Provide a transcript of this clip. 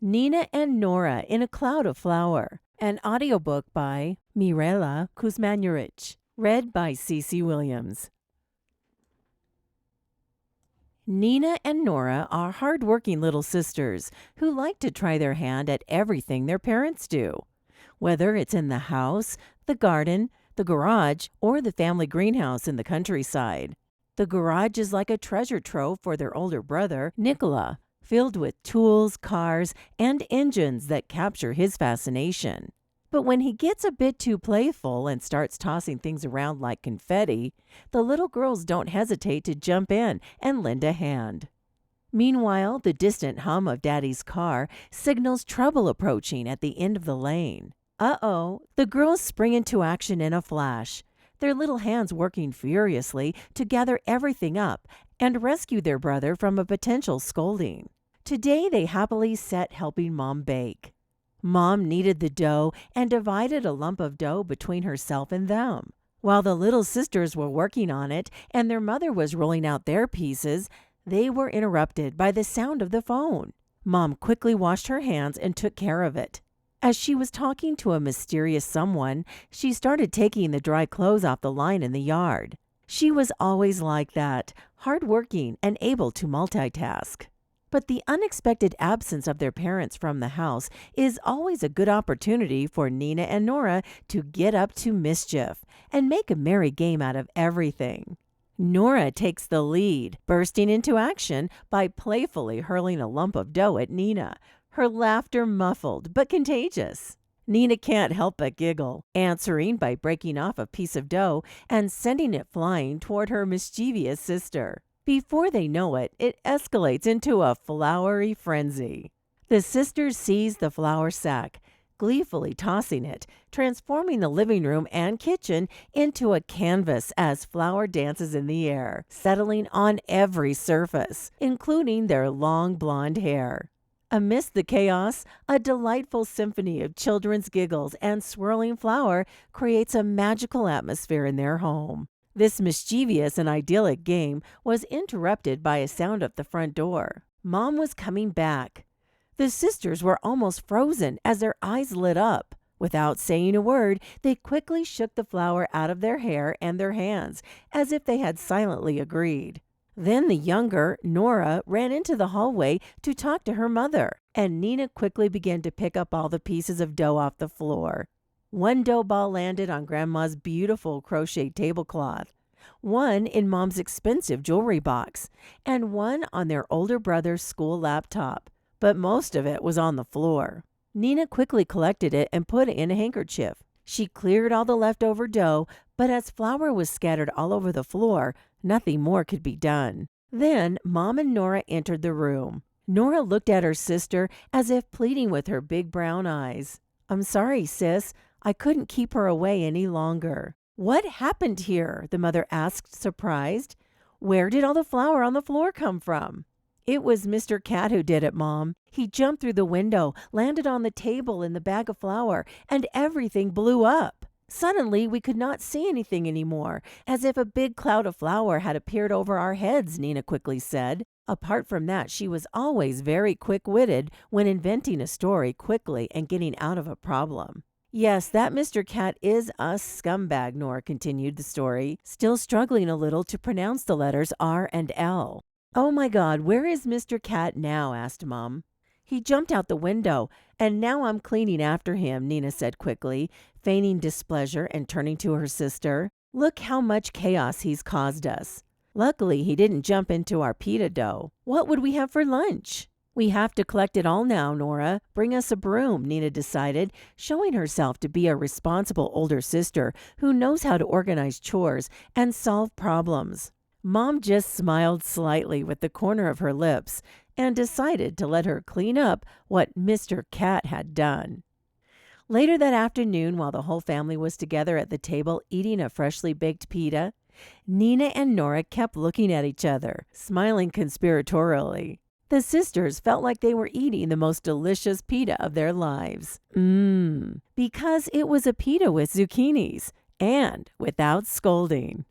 Nina and Nora in a Cloud of Flour, an audiobook by Mirela Kuzmanovic, read by Ceci Williams. Nina and Nora are hard-working little sisters who like to try their hand at everything their parents do, whether it's in the house, the garden, the garage, or the family greenhouse in the countryside. The garage is like a treasure trove for their older brother, Nicola, filled with tools, cars, and engines that capture his fascination. But when he gets a bit too playful and starts tossing things around like confetti, the little girls don't hesitate to jump in and lend a hand. Meanwhile, the distant hum of Daddy's car signals trouble approaching at the end of the lane. Uh-oh, the girls spring into action in a flash, their little hands working furiously to gather everything up and rescue their brother from a potential scolding. Today, they happily set helping Mom bake. Mom kneaded the dough and divided a lump of dough between herself and them. While the little sisters were working on it and their mother was rolling out their pieces, they were interrupted by the sound of the phone. Mom quickly washed her hands and took care of it. As she was talking to a mysterious someone, she started taking the dry clothes off the line in the yard. She was always like that, hardworking and able to multitask. But the unexpected absence of their parents from the house is always a good opportunity for Nina and Nora to get up to mischief and make a merry game out of everything. Nora takes the lead, bursting into action by playfully hurling a lump of dough at Nina, her laughter muffled but contagious. Nina can't help but giggle, answering by breaking off a piece of dough and sending it flying toward her mischievous sister. Before they know it, it escalates into a floury frenzy. The sisters seize the flour sack, gleefully tossing it, transforming the living room and kitchen into a canvas as flour dances in the air, settling on every surface, including their long blonde hair. Amidst the chaos, a delightful symphony of children's giggles and swirling flour creates a magical atmosphere in their home. This mischievous and idyllic game was interrupted by a sound at the front door. Mom was coming back. The sisters were almost frozen as their eyes lit up. Without saying a word, they quickly shook the flour out of their hair and their hands, as if they had silently agreed. Then the younger, Nora, ran into the hallway to talk to her mother, and Nina quickly began to pick up all the pieces of dough off the floor. One dough ball landed on Grandma's beautiful crochet tablecloth, one in Mom's expensive jewelry box, and one on their older brother's school laptop. But most of it was on the floor. Nina quickly collected it and put it in a handkerchief. She cleared all the leftover dough, but as flour was scattered all over the floor, nothing more could be done. Then Mom and Nora entered the room. Nora looked at her sister as if pleading with her big brown eyes. "I'm sorry, sis. I couldn't keep her away any longer." "What happened here?" the mother asked, surprised. "Where did all the flour on the floor come from?" "It was Mr. Cat who did it, Mom. He jumped through the window, landed on the table in the bag of flour, and everything blew up. Suddenly, we could not see anything anymore, as if a big cloud of flour had appeared over our heads," Nina quickly said. Apart from that, she was always very quick-witted when inventing a story quickly and getting out of a problem. "Yes, that Mr. Cat is a scumbag," Nora continued the story, still struggling a little to pronounce the letters R and L. "Oh my God, where is Mr. Cat now?" asked Mom. "He jumped out the window, and now I'm cleaning after him," Nina said quickly, feigning displeasure and turning to her sister. "Look how much chaos he's caused us. Luckily, he didn't jump into our pita dough. What would we have for lunch?" "We have to collect it all now, Nora. Bring us a broom," Nina decided, showing herself to be a responsible older sister who knows how to organize chores and solve problems. Mom just smiled slightly with the corner of her lips and decided to let her clean up what Mr. Cat had done. Later that afternoon, while the whole family was together at the table eating a freshly baked pita, Nina and Nora kept looking at each other, smiling conspiratorially. The sisters felt like they were eating the most delicious pita of their lives. Because it was a pita with zucchinis and without scolding.